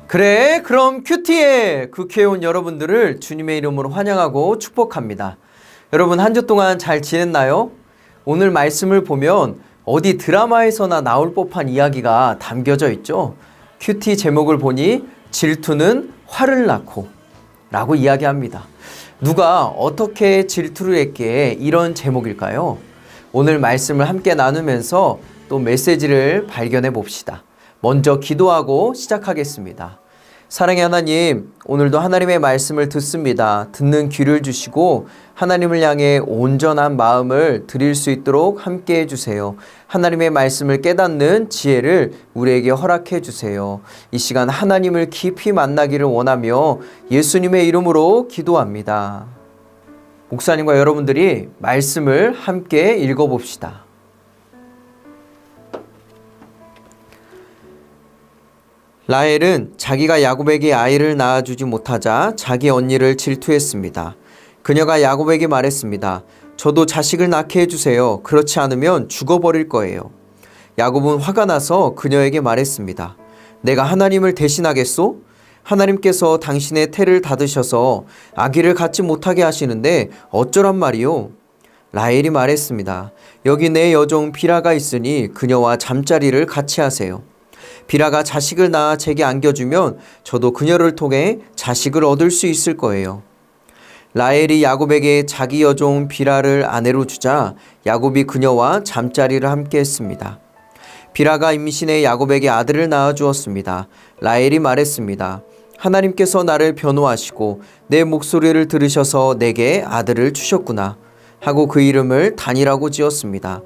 그래, 그럼 큐티에 국회에 온 여러분들을 주님의 이름으로 환영하고 축복합니다. 여러분 한 주 동안 잘 지냈나요? 오늘 말씀을 보면 어디 드라마에서나 나올 법한 이야기가 담겨져 있죠. 큐티 제목을 보니 질투는 화를 낳고 라고 이야기합니다. 누가 어떻게 질투를 했기에 이런 제목일까요? 오늘 말씀을 함께 나누면서 또 메시지를 발견해 봅시다. 먼저 기도하고 시작하겠습니다. 사랑의 하나님, 오늘도 하나님의 말씀을 듣습니다. 듣는 귀를 주시고 하나님을 향해 온전한 마음을 드릴 수 있도록 함께 해주세요. 하나님의 말씀을 깨닫는 지혜를 우리에게 허락해 주세요. 이 시간 하나님을 깊이 만나기를 원하며 예수님의 이름으로 기도합니다. 목사님과 여러분들이 말씀을 함께 읽어봅시다. 라헬은 자기가 야곱에게 아이를 낳아주지 못하자 자기 언니를 질투했습니다. 그녀가 야곱에게 말했습니다. 저도 자식을 낳게 해주세요. 그렇지 않으면 죽어버릴 거예요. 야곱은 화가 나서 그녀에게 말했습니다. 내가 하나님을 대신하겠소? 하나님께서 당신의 태를 닫으셔서 아기를 갖지 못하게 하시는데 어쩌란 말이요? 라헬이 말했습니다. 여기 내 여종 비라가 있으니 그녀와 잠자리를 같이 하세요. 비라가 자식을 낳아 제게 안겨주면 저도 그녀를 통해 자식을 얻을 수 있을 거예요. 라헬이 야곱에게 자기 여종 비라를 아내로 주자 야곱이 그녀와 잠자리를 함께 했습니다. 비라가 임신해 야곱에게 아들을 낳아 주었습니다. 라헬이 말했습니다. 하나님께서 나를 변호하시고 내 목소리를 들으셔서 내게 아들을 주셨구나 하고 그 이름을 단이라고 지었습니다.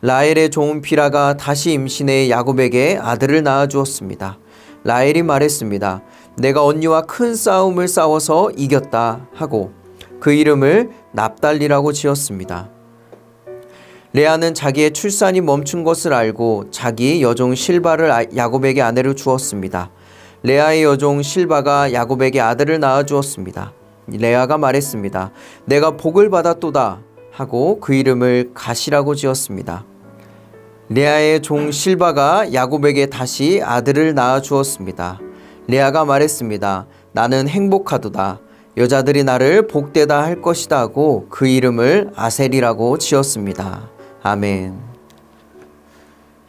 라헬의 종 비라가 다시 임신해 야곱에게 아들을 낳아 주었습니다. 라헬이 말했습니다. 내가 언니와 큰 싸움을 싸워서 이겼다 하고 그 이름을 납달리라고 지었습니다. 레아는 자기의 출산이 멈춘 것을 알고 자기 여종 실바를 야곱에게 아내로 주었습니다. 레아의 여종 실바가 야곱에게 아들을 낳아 주었습니다. 레아가 말했습니다. 내가 복을 받았도다 하고 그 이름을 가시라고 지었습니다. 레아의 종 실바가 야곱에게 다시 아들을 낳아 주었습니다. 레아가 말했습니다. 나는 행복하도다. 여자들이 나를 복되다 할 것이다 하고 그 이름을 아셀이라고 지었습니다. 아멘.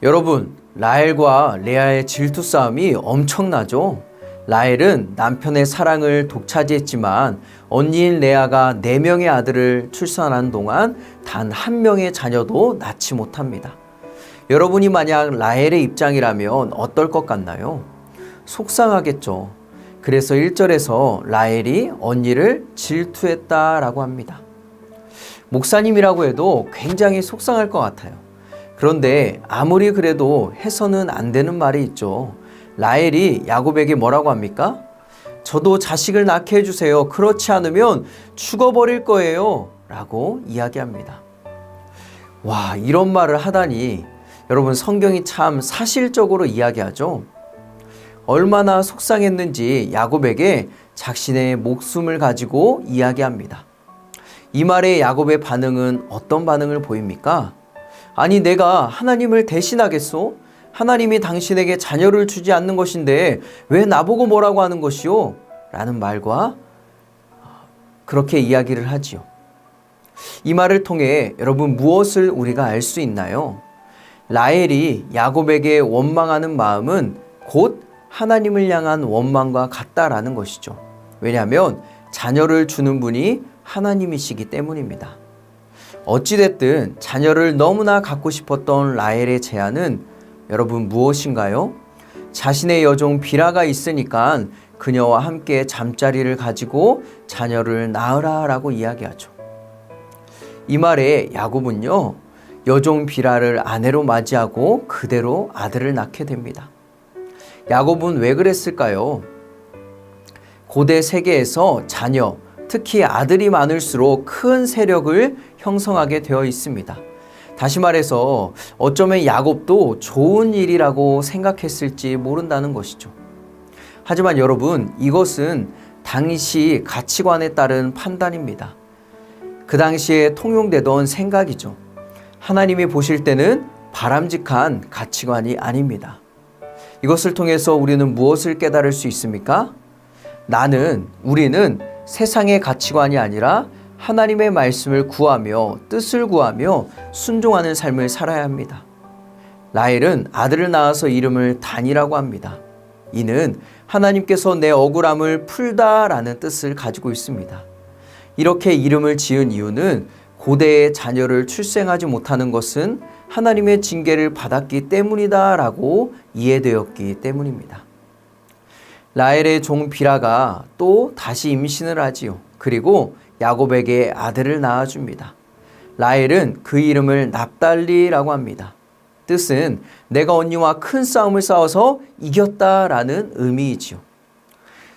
여러분, 라헬과 레아의 질투 싸움이 엄청나죠? 라헬은 남편의 사랑을 독차지했지만 언니인 레아가 4명의 아들을 출산하는 동안 단 1명의 자녀도 낳지 못합니다. 여러분이 만약 라헬의 입장이라면 어떨 것 같나요? 속상하겠죠. 그래서 1절에서 라헬이 언니를 질투했다라고 합니다. 목사님이라고 해도 굉장히 속상할 것 같아요. 그런데 아무리 그래도 해서는 안 되는 말이 있죠. 라헬이 야곱에게 뭐라고 합니까? 저도 자식을 낳게 해주세요. 그렇지 않으면 죽어버릴 거예요. 라고 이야기합니다. 와, 이런 말을 하다니 여러분 성경이 참 사실적으로 이야기하죠. 얼마나 속상했는지 야곱에게 자신의 목숨을 가지고 이야기합니다. 이 말에 야곱의 반응은 어떤 반응을 보입니까? 아니 내가 하나님을 대신하겠소? 하나님이 당신에게 자녀를 주지 않는 것인데 왜 나보고 뭐라고 하는 것이오? 라는 말과 그렇게 이야기를 하지요. 이 말을 통해 여러분 무엇을 우리가 알 수 있나요? 라헬이 야곱에게 원망하는 마음은 곧 하나님을 향한 원망과 같다라는 것이죠. 왜냐하면 자녀를 주는 분이 하나님이시기 때문입니다. 어찌됐든 자녀를 너무나 갖고 싶었던 라헬의 제안은 여러분 무엇인가요? 자신의 여종 비라가 있으니까 그녀와 함께 잠자리를 가지고 자녀를 낳으라 라고 이야기하죠. 이 말에 야곱은요, 여종 비라를 아내로 맞이하고 그대로 아들을 낳게 됩니다. 야곱은 왜 그랬을까요? 고대 세계에서 자녀, 특히 아들이 많을수록 큰 세력을 형성하게 되어 있습니다. 다시 말해서 어쩌면 야곱도 좋은 일이라고 생각했을지 모른다는 것이죠. 하지만 여러분, 이것은 당시 가치관에 따른 판단입니다. 그 당시에 통용되던 생각이죠. 하나님이 보실 때는 바람직한 가치관이 아닙니다. 이것을 통해서 우리는 무엇을 깨달을 수 있습니까? 우리는 세상의 가치관이 아니라 하나님의 말씀을 구하며 뜻을 구하며 순종하는 삶을 살아야 합니다. 라헬은 아들을 낳아서 이름을 단이라고 합니다. 이는 하나님께서 내 억울함을 풀다라는 뜻을 가지고 있습니다. 이렇게 이름을 지은 이유는 고대에 자녀를 출생하지 못하는 것은 하나님의 징계를 받았기 때문이다라고 이해되었기 때문입니다. 라헬의 종 비라가 또 다시 임신을 하지요. 그리고 야곱에게 아들을 낳아줍니다. 라헬은 그 이름을 납달리라고 합니다. 뜻은 내가 언니와 큰 싸움을 싸워서 이겼다라는 의미이지요.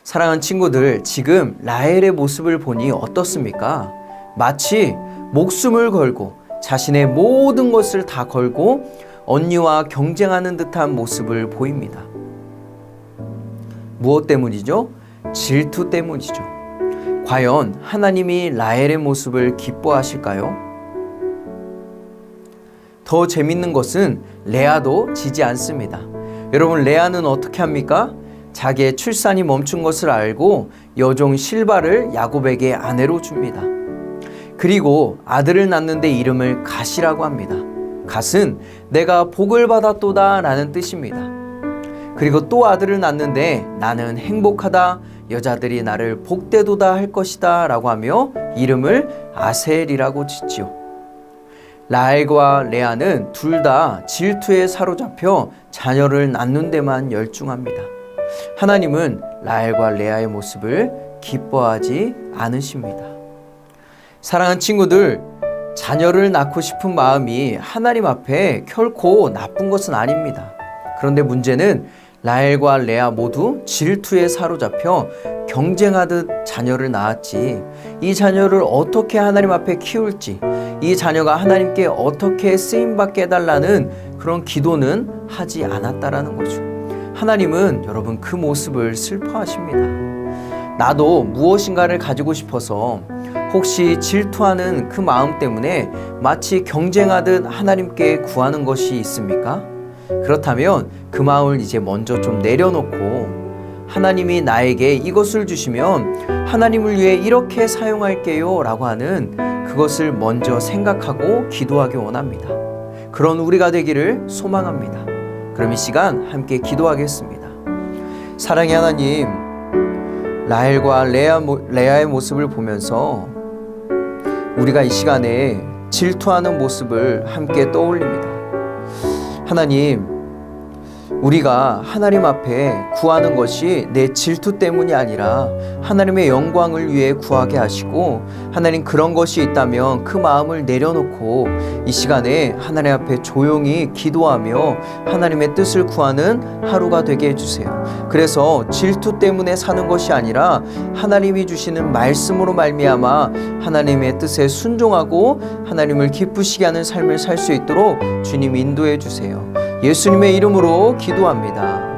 사랑하는 친구들, 지금 라헬의 모습을 보니 어떻습니까? 마치 목숨을 걸고 자신의 모든 것을 다 걸고 언니와 경쟁하는 듯한 모습을 보입니다. 무엇 때문이죠? 질투 때문이죠. 과연 하나님이 라헬의 모습을 기뻐하실까요? 더 재밌는 것은 레아도 지지 않습니다. 여러분, 레아는 어떻게 합니까? 자기의 출산이 멈춘 것을 알고 여종 실바를 야곱에게 아내로 줍니다. 그리고 아들을 낳는데 이름을 갓이라고 합니다. 갓은 내가 복을 받았도다 라는 뜻입니다. 그리고 또 아들을 낳는데 나는 행복하다, 여자들이 나를 복되도다 할 것이다 라고 하며 이름을 아셀이라고 짓지요. 라헬과 레아는 둘 다 질투에 사로잡혀 자녀를 낳는 데만 열중합니다. 하나님은 라헬과 레아의 모습을 기뻐하지 않으십니다. 사랑하는 친구들, 자녀를 낳고 싶은 마음이 하나님 앞에 결코 나쁜 것은 아닙니다. 그런데 문제는 라헬과 레아 모두 질투에 사로잡혀 경쟁하듯 자녀를 낳았지, 이 자녀를 어떻게 하나님 앞에 키울지, 이 자녀가 하나님께 어떻게 쓰임받게 해달라는 그런 기도는 하지 않았다라는 거죠. 하나님은 여러분 그 모습을 슬퍼하십니다. 나도 무엇인가를 가지고 싶어서 혹시 질투하는 그 마음 때문에 마치 경쟁하듯 하나님께 구하는 것이 있습니까? 그렇다면 그 마음을 이제 먼저 좀 내려놓고 하나님이 나에게 이것을 주시면 하나님을 위해 이렇게 사용할게요 라고 하는 그것을 먼저 생각하고 기도하기 원합니다. 그런 우리가 되기를 소망합니다. 그럼 이 시간 함께 기도하겠습니다. 사랑의 하나님, 라헬과 레아의 모습을 보면서 우리가 이 시간에 질투하는 모습을 함께 떠올립니다. 하나님, 우리가 하나님 앞에 구하는 것이 내 질투 때문이 아니라 하나님의 영광을 위해 구하게 하시고, 하나님 그런 것이 있다면 그 마음을 내려놓고 이 시간에 하나님 앞에 조용히 기도하며 하나님의 뜻을 구하는 하루가 되게 해주세요. 그래서 질투 때문에 사는 것이 아니라 하나님이 주시는 말씀으로 말미암아 하나님의 뜻에 순종하고 하나님을 기쁘시게 하는 삶을 살 수 있도록 주님 인도해 주세요. 예수님의 이름으로 기도합니다.